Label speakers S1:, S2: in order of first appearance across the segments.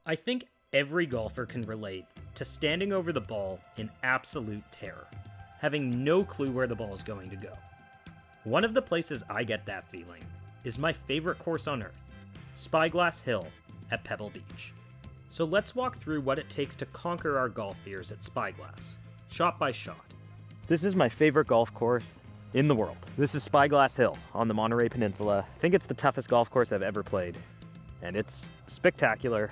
S1: I think every golfer can relate to standing over the ball in absolute terror, having no clue where the ball is going to go. One of the places I get that feeling is my favorite course on earth, Spyglass Hill at Pebble Beach. So let's walk through what it takes to conquer our golf fears at Spyglass, shot by shot.
S2: This is my favorite golf course in the world. This is Spyglass Hill on the Monterey Peninsula. I think it's the toughest golf course I've ever played, and it's spectacular.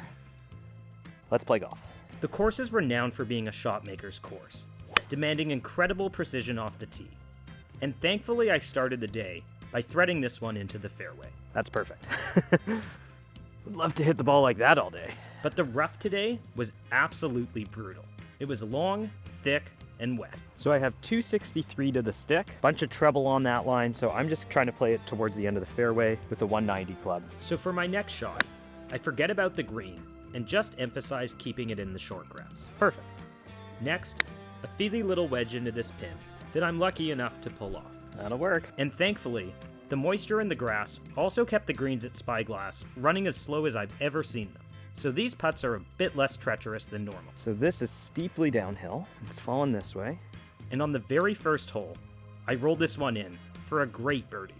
S2: Let's play golf.
S1: The course is renowned for being a shot maker's course, demanding incredible precision off the tee. And thankfully I started the day by threading this one into the fairway.
S2: That's perfect. Would love to hit the ball like that all day.
S1: But the rough today was absolutely brutal. It was long, thick, and wet.
S2: So I have 263 to the stick, bunch of treble on that line, so I'm just trying to play it towards the end of the fairway with a 190 club.
S1: So for my next shot, I forget about the green and just emphasize keeping it in the short grass.
S2: Perfect.
S1: Next, a feely little wedge into this pin that I'm lucky enough to pull off.
S2: That'll work.
S1: And thankfully, the moisture in the grass also kept the greens at Spyglass running as slow as I've ever seen them. So these putts are a bit less treacherous than normal.
S2: So this is steeply downhill. It's falling this way.
S1: And on the very first hole, I rolled this one in for a great birdie.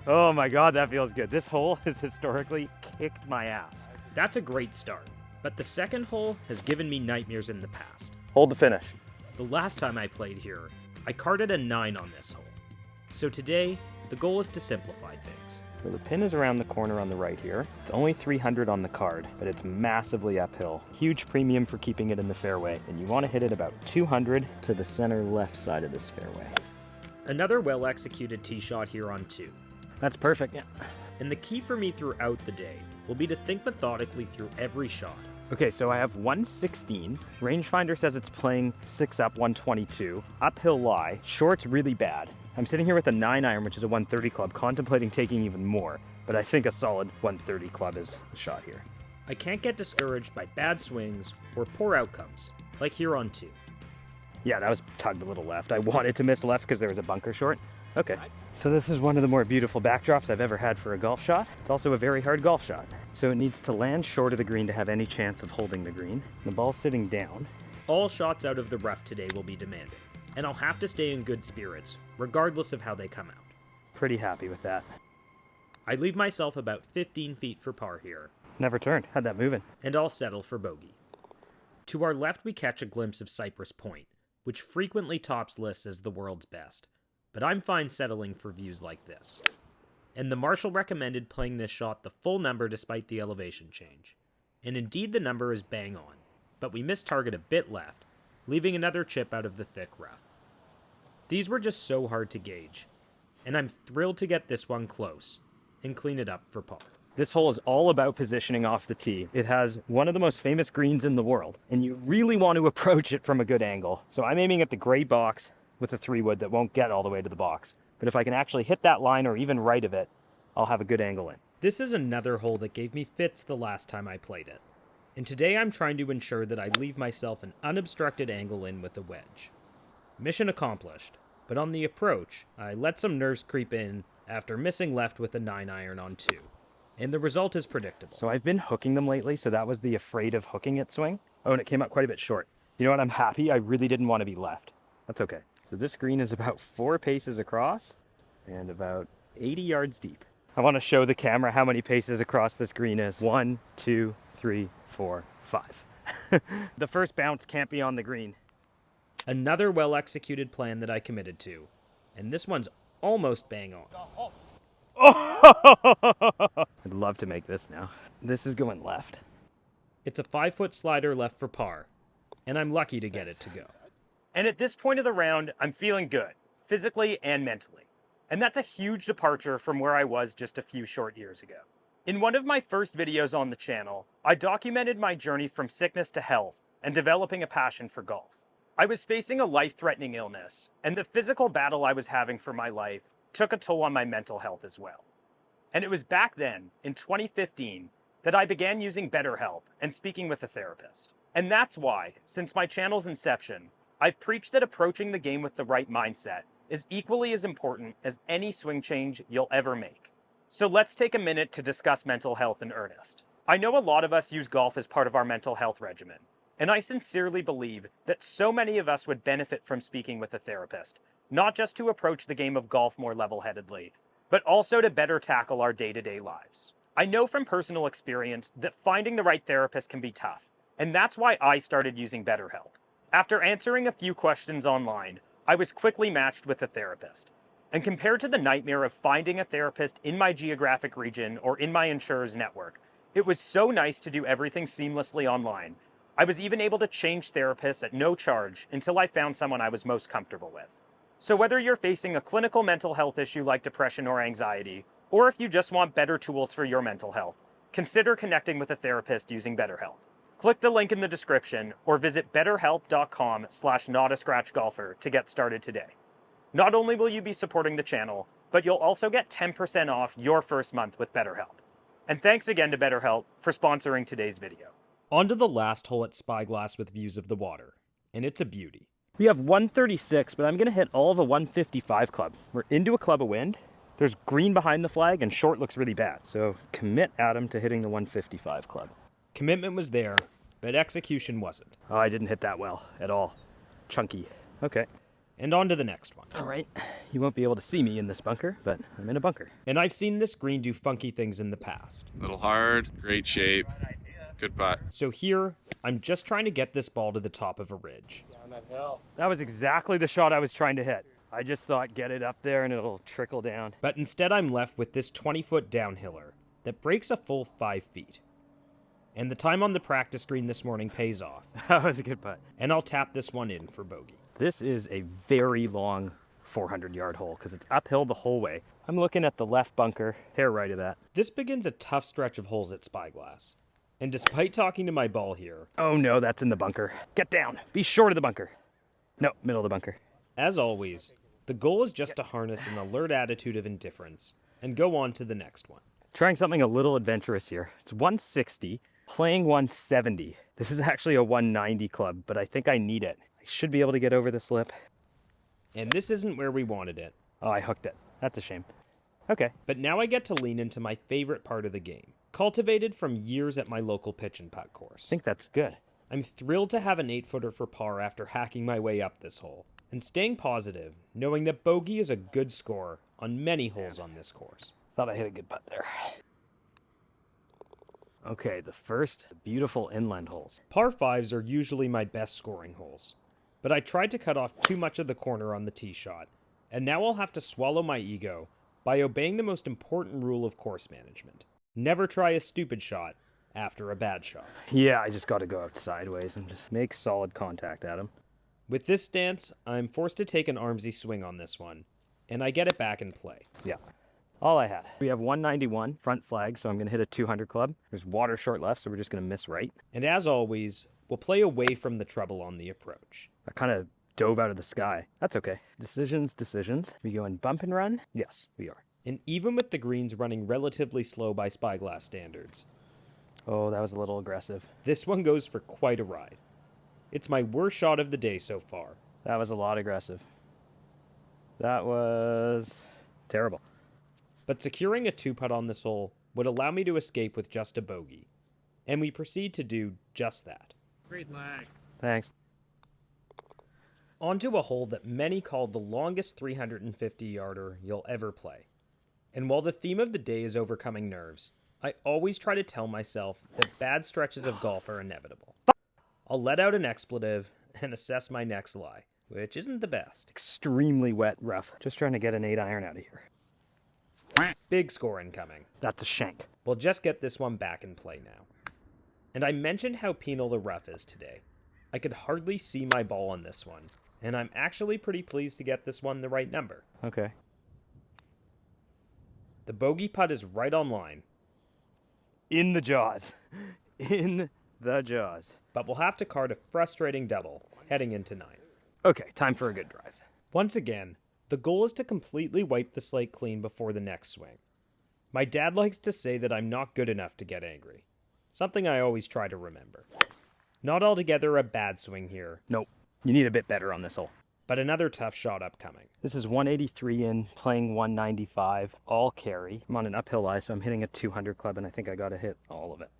S2: Oh my God, that feels good. This hole has historically kicked my ass.
S1: That's a great start, but the second hole has given me nightmares in the past.
S2: Hold the finish.
S1: The last time I played here, I carded a 9 on this hole. So today, the goal is to simplify things.
S2: So the pin is around the corner on the right here. It's only 300 on the card, but it's massively uphill. Huge premium for keeping it in the fairway, and you want to hit it about 200 to the center left side of this fairway.
S1: Another well-executed tee shot here on 2.
S2: That's perfect, yeah.
S1: And the key for me throughout the day will be to think methodically through every shot.
S2: Okay, so I have 116. Rangefinder says it's playing 6 up 122. Uphill lie. Short's really bad. I'm sitting here with a 9 iron, which is a 130 club, contemplating taking even more, but I think a solid 130 club is the shot here.
S1: I can't get discouraged by bad swings or poor outcomes, like here on 2.
S2: Yeah, that was tugged a little left. I wanted to miss left because there was a bunker short. Okay, so this is one of the more beautiful backdrops I've ever had for a golf shot. It's also a very hard golf shot. So it needs to land short of the green to have any chance of holding the green. The ball's sitting down.
S1: All shots out of the rough today will be demanding, and I'll have to stay in good spirits, regardless of how they come out.
S2: Pretty happy with that.
S1: I leave myself about 15 feet for par here.
S2: Never turned, had that moving.
S1: And I'll settle for bogey. To our left we catch a glimpse of Cypress Point, which frequently tops lists as the world's best, but I'm fine settling for views like this. And the marshal recommended playing this shot the full number despite the elevation change. And indeed the number is bang on, but we missed target a bit left, leaving another chip out of the thick rough. These were just so hard to gauge, and I'm thrilled to get this one close and clean it up for par.
S2: This hole is all about positioning off the tee. It has one of the most famous greens in the world, and you really want to approach it from a good angle. So I'm aiming at the gray box with a 3-wood that won't get all the way to the box. But if I can actually hit that line or even right of it, I'll have a good angle in.
S1: This is another hole that gave me fits the last time I played it. And today I'm trying to ensure that I leave myself an unobstructed angle in with a wedge. Mission accomplished, but on the approach, I let some nerves creep in after missing left with a 9 iron on 2. And the result is predictable.
S2: So I've been hooking them lately, so that was the afraid of hooking it swing. Oh, and it came out quite a bit short. You know what, I'm happy. I really didn't want to be left. That's okay. So this green is about 4 paces across and about 80 yards deep. I want to show the camera how many paces across this green is. 1, 2, 3, 4, 5. The first bounce can't be on the green.
S1: Another well-executed plan that I committed to. And this one's almost bang on.
S2: Oh! I'd love to make this now. This is going left.
S1: It's a 5-foot slider left for par, and I'm lucky to get it to go.
S2: And at this point of the round, I'm feeling good, physically and mentally. And that's a huge departure from where I was just a few short years ago. In one of my first videos on the channel, I documented my journey from sickness to health and developing a passion for golf. I was facing a life-threatening illness, and the physical battle I was having for my life took a toll on my mental health as well. And it was back then, in 2015, that I began using BetterHelp and speaking with a therapist. And that's why, since my channel's inception, I've preached that approaching the game with the right mindset is equally as important as any swing change you'll ever make. So let's take a minute to discuss mental health in earnest. I know a lot of us use golf as part of our mental health regimen, and I sincerely believe that so many of us would benefit from speaking with a therapist, not just to approach the game of golf more level-headedly, but also to better tackle our day-to-day lives. I know from personal experience that finding the right therapist can be tough, and that's why I started using BetterHelp. After answering a few questions online, I was quickly matched with a therapist. And compared to the nightmare of finding a therapist in my geographic region or in my insurer's network, it was so nice to do everything seamlessly online. I was even able to change therapists at no charge until I found someone I was most comfortable with. So whether you're facing a clinical mental health issue like depression or anxiety, or if you just want better tools for your mental health, consider connecting with a therapist using BetterHelp. Click the link in the description or visit betterhelp.com/notascratchgolfer to get started today. Not only will you be supporting the channel, but you'll also get 10% off your first month with BetterHelp. And thanks again to BetterHelp for sponsoring today's video.
S1: On to the last hole at Spyglass with views of the water, and it's a beauty.
S2: We have 136, but I'm going to hit all of a 155 club. We're into a club of wind. There's green behind the flag, and short looks really bad. So commit Adam to hitting the 155 club.
S1: Commitment was there, but execution wasn't.
S2: Oh, I didn't hit that well at all. Chunky. Okay.
S1: And on to the next one.
S2: All right. You won't be able to see me in this bunker, but I'm in a bunker.
S1: And I've seen this green do funky things in the past.
S3: Little hard, great shape, good putt.
S1: So here, I'm just trying to get this ball to the top of a ridge.
S2: That was exactly the shot I was trying to hit. I just thought get it up there and it'll trickle down.
S1: But instead I'm left with this 20-foot downhiller that breaks a full 5 feet. And the time on the practice green this morning pays off.
S2: That was a good putt.
S1: And I'll tap this one in for bogey.
S2: This is a very long 400-yard hole because it's uphill the whole way. I'm looking at the left bunker, hair right of that.
S1: This begins a tough stretch of holes at Spyglass. And despite talking to my ball here...
S2: Oh no, that's in the bunker. Get down. Be short of the bunker. No, middle of the bunker.
S1: As always, the goal is just to harness an alert attitude of indifference and go on to the next one.
S2: Trying something a little adventurous here. It's 160, playing 170. This is actually a 190 club, but I think I need it. I should be able to get over the slip.
S1: And this isn't where we wanted it.
S2: Oh, I hooked it. That's a shame. Okay.
S1: But now I get to lean into my favorite part of the game, cultivated from years at my local pitch and putt course.
S2: I think that's good.
S1: I'm thrilled to have an 8-footer for par after hacking my way up this hole, and staying positive, knowing that bogey is a good score on many holes on this course.
S2: Thought I hit a good putt there. Okay, the first beautiful inland holes.
S1: Par 5s are usually my best scoring holes, but I tried to cut off too much of the corner on the tee shot, and now I'll have to swallow my ego by obeying the most important rule of course management. Never try a stupid shot after a bad shot.
S2: Yeah, I just got to go out sideways and just make solid contact at him.
S1: With this stance, I'm forced to take an armsy swing on this one, and I get it back in play.
S2: Yeah, all I had. We have 191 front flag, so I'm going to hit a 200 club. There's water short left, so we're just going to miss right.
S1: And as always, we'll play away from the trouble on the approach.
S2: I kind of dove out of the sky. That's okay. Decisions. We going bump and run? Yes, we are.
S1: And even with the greens running relatively slow by Spyglass standards,
S2: oh, that was a little aggressive.
S1: this one goes for quite a ride. It's my worst shot of the day so far.
S2: That was a lot aggressive. That was terrible.
S1: But securing a 2-putt on this hole would allow me to escape with just a bogey. And we proceed to do just that.
S3: Great lag.
S2: Thanks.
S1: Onto a hole that many call the longest 350-yarder you'll ever play. And while the theme of the day is overcoming nerves, I always try to tell myself that bad stretches of golf are inevitable. I'll let out an expletive and assess my next lie, which isn't the best.
S2: Extremely wet rough. Just trying to get an 8-iron out of here.
S1: Big score incoming.
S2: That's a shank.
S1: We'll just get this one back in play now. And I mentioned how penal the rough is today. I could hardly see my ball on this one, and I'm actually pretty pleased to get this one the right number.
S2: Okay.
S1: The bogey putt is right on line.
S2: In the jaws. In the jaws.
S1: But we'll have to card a frustrating double heading into 9.
S2: Okay, time for a good drive.
S1: Once again, the goal is to completely wipe the slate clean before the next swing. My dad likes to say that I'm not good enough to get angry, something I always try to remember. Not altogether a bad swing here,
S2: Nope. You need a bit better on this hole.
S1: but another tough shot upcoming.
S2: This is 183 in, playing 195, all carry. I'm on an uphill lie, so I'm hitting a 200 club, and I think I got to hit all of it.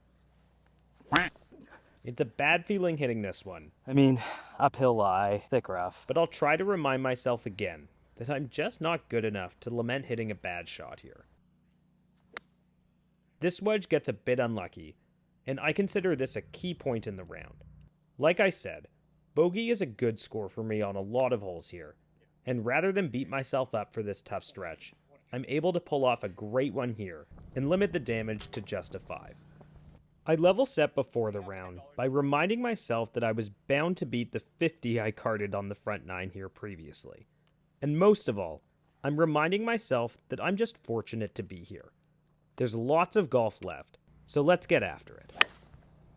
S1: It's a bad feeling hitting this one.
S2: I mean, uphill lie, thick rough.
S1: But I'll try to remind myself again that I'm just not good enough to lament hitting a bad shot here. This wedge gets a bit unlucky, and I consider this a key point in the round. Like I said, bogey is a good score for me on a lot of holes here, and rather than beat myself up for this tough stretch, I'm able to pull off a great one here and limit the damage to just a 5. I level set before the round by reminding myself that I was bound to beat the 50 I carded on the front 9 here previously. And most of all, I'm reminding myself that I'm just fortunate to be here. There's lots of golf left, so let's get after it.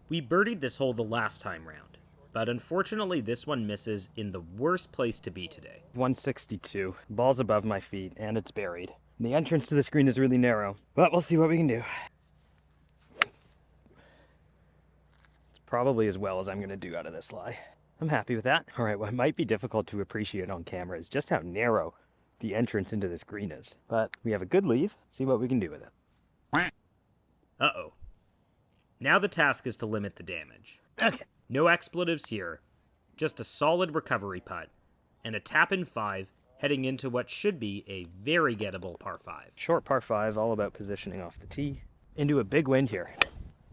S1: We birdied this hole the last time round, but unfortunately this one misses in the worst place to be today.
S2: 162, ball's above my feet, and it's buried. The entrance to the screen is really narrow, but we'll see what we can do. Probably as well as I'm going to do out of this lie. I'm happy with that. All right, what might be difficult to appreciate on camera is just how narrow the entrance into this green is. But we have a good leave. See what we can do with it.
S1: Uh-oh. Now the task is to limit the damage.
S2: Okay.
S1: No expletives here. Just a solid recovery putt. And a tap in 5 heading into what should be a very gettable par 5.
S2: Short par 5, all about positioning off the tee. Into a big wind here.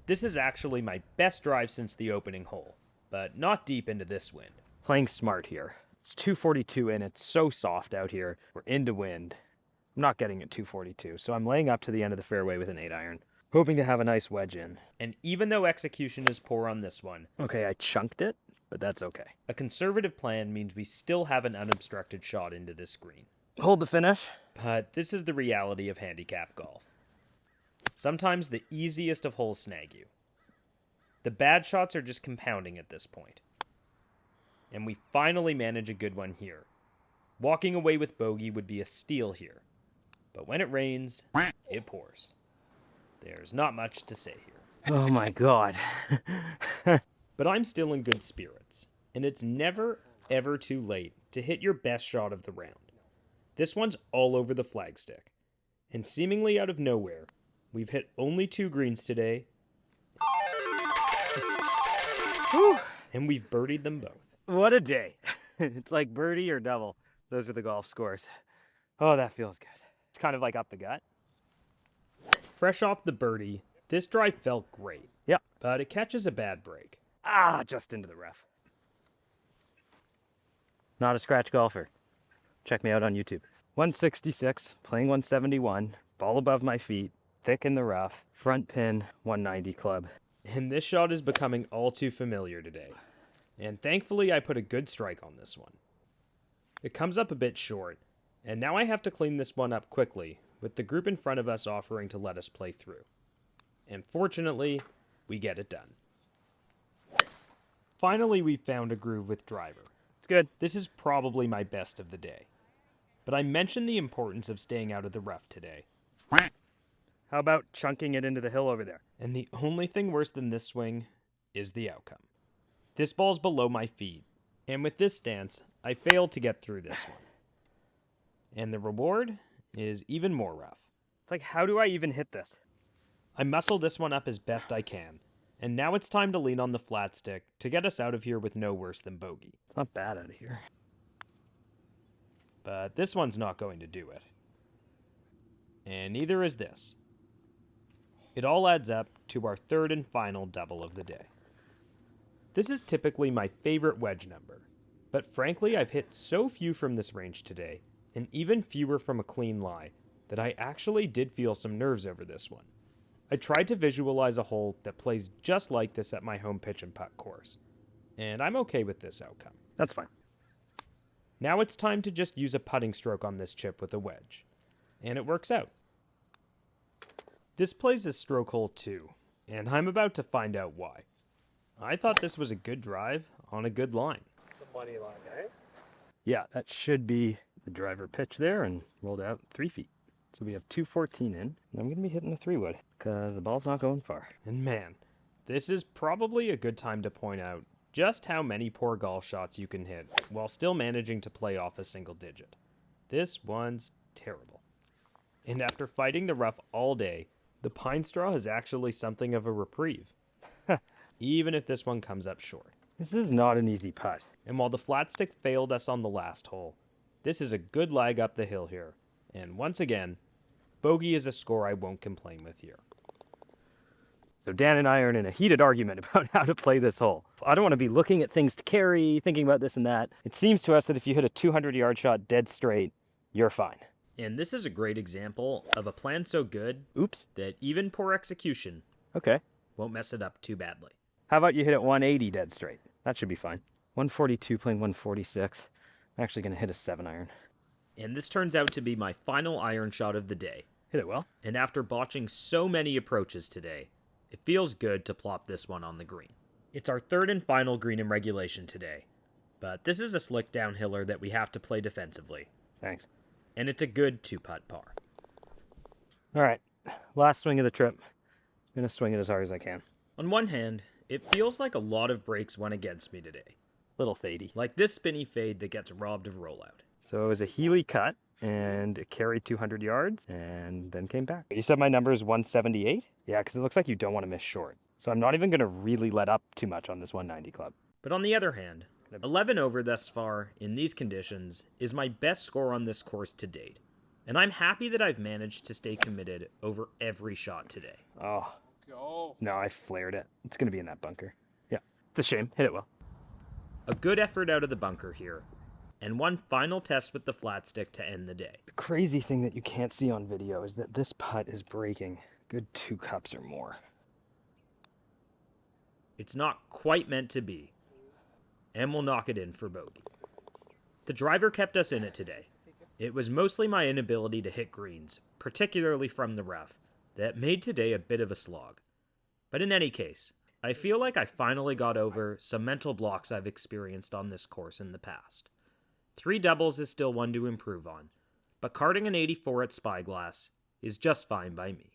S1: This is actually my best drive since the opening hole, but not deep into this wind.
S2: Playing smart here. It's 242 in, it's so soft out here. We're into wind. I'm not getting it 242, so I'm laying up to the end of the fairway with an 8-iron, hoping to have a nice wedge in.
S1: And even though execution is poor on this one,
S2: okay, I chunked it, but that's okay.
S1: A conservative plan means we still have an unobstructed shot into this green.
S2: Hold the finish.
S1: But this is the reality of handicap golf. Sometimes the easiest of holes snag you. The bad shots are just compounding at this point. And we finally manage a good one here. Walking away with bogey would be a steal here. But when it rains, it pours. There's not much to say here.
S2: Oh my god.
S1: But I'm still in good spirits. And it's never, ever too late to hit your best shot of the round. This one's all over the flagstick. And seemingly out of nowhere, we've hit only 2 greens today.
S2: Whew.
S1: And we've birdied them both.
S2: What a day. It's like birdie or double. Those are the golf scores. Oh, that feels good. It's kind of like up the gut.
S1: Fresh off the birdie, this drive felt great.
S2: Yeah.
S1: But it catches a bad break.
S2: Just into the rough. Not a scratch golfer. Check me out on YouTube. 166, playing 171, ball above my feet, thick in the rough, front pin, 190 club.
S1: And this shot is becoming all too familiar today. And thankfully I put a good strike on this one. It comes up a bit short, and now I have to clean this one up quickly, with the group in front of us offering to let us play through. And fortunately, we get it done. Finally, we found a groove with driver.
S2: It's good.
S1: This is probably my best of the day. But I mentioned the importance of staying out of the rough today.
S2: How about chunking it into the hill over there?
S1: And the only thing worse than this swing is the outcome. This ball's below my feet, and with this stance, I failed to get through this one. And the reward is even more rough.
S2: It's like, how do I even hit this?
S1: I muscle this one up as best I can, and now it's time to lean on the flat stick to get us out of here with no worse than bogey.
S2: It's not bad out of here.
S1: But this one's not going to do it. And neither is this. It all adds up to our third and final double of the day. This is typically my favorite wedge number, but frankly I've hit so few from this range today, and even fewer from a clean lie, that I actually did feel some nerves over this one. I tried to visualize a hole that plays just like this at my home pitch and putt course, and I'm okay with this outcome.
S2: That's fine.
S1: Now it's time to just use a putting stroke on this chip with a wedge, and it works out. This plays as stroke hole 2, and I'm about to find out why. I thought this was a good drive on a good line.
S3: The money line, eh?
S2: Yeah, that should be the driver pitch there and rolled out 3 feet. So we have 214 in, and I'm going to be hitting a 3-wood because the ball's not going far.
S1: And man, this is probably a good time to point out just how many poor golf shots you can hit while still managing to play off a single digit. This one's terrible. And after fighting the rough all day, the pine straw is actually something of a reprieve. Even if this one comes up short.
S2: This is not an easy putt.
S1: And while the flat stick failed us on the last hole, this is a good lag up the hill here. And once again, bogey is a score I won't complain with here.
S2: So Dan and I are in a heated argument about how to play this hole. I don't want to be looking at things to carry, thinking about this and that. It seems to us that if you hit a 200-yard shot dead straight, you're fine.
S1: And this is a great example of a plan so good
S2: Oops.
S1: that even poor execution
S2: Okay.
S1: won't mess it up too badly.
S2: How about you hit it 180 dead straight? That should be fine. 142 playing 146. I'm actually going to hit a 7-iron.
S1: And this turns out to be my final iron shot of the day.
S2: Hit it well.
S1: And after botching so many approaches today, it feels good to plop this one on the green. It's our third and final green in regulation today, but this is a slick downhiller that we have to play defensively.
S2: Thanks.
S1: And it's a good 2-putt par.
S2: All right. Last swing of the trip. I'm going to swing it as hard as I can.
S1: On one hand, it feels like a lot of breaks went against me today.
S2: Little fadey.
S1: Like this spinny fade that gets robbed of rollout.
S2: So it was a Healy cut, and it carried 200 yards, and then came back. You said my number is 178? Yeah, because it looks like you don't want to miss short. So I'm not even going to really let up too much on this 190 club.
S1: But on the other hand, 11 over thus far in these conditions is my best score on this course to date. And I'm happy that I've managed to stay committed over every shot today.
S2: Oh,
S3: Go.
S2: no, I flared it. It's going to be in that bunker. Yeah, it's a shame. Hit it well.
S1: A good effort out of the bunker here, and one final test with the flat stick to end the day.
S2: The crazy thing that you can't see on video is that this putt is breaking good 2 cups or more.
S1: It's not quite meant to be, and we'll knock it in for bogey. The driver kept us in it today. It was mostly my inability to hit greens, particularly from the rough, that made today a bit of a slog. But in any case, I feel like I finally got over some mental blocks I've experienced on this course in the past. 3 doubles is still one to improve on, but carding an 84 at Spyglass is just fine by me.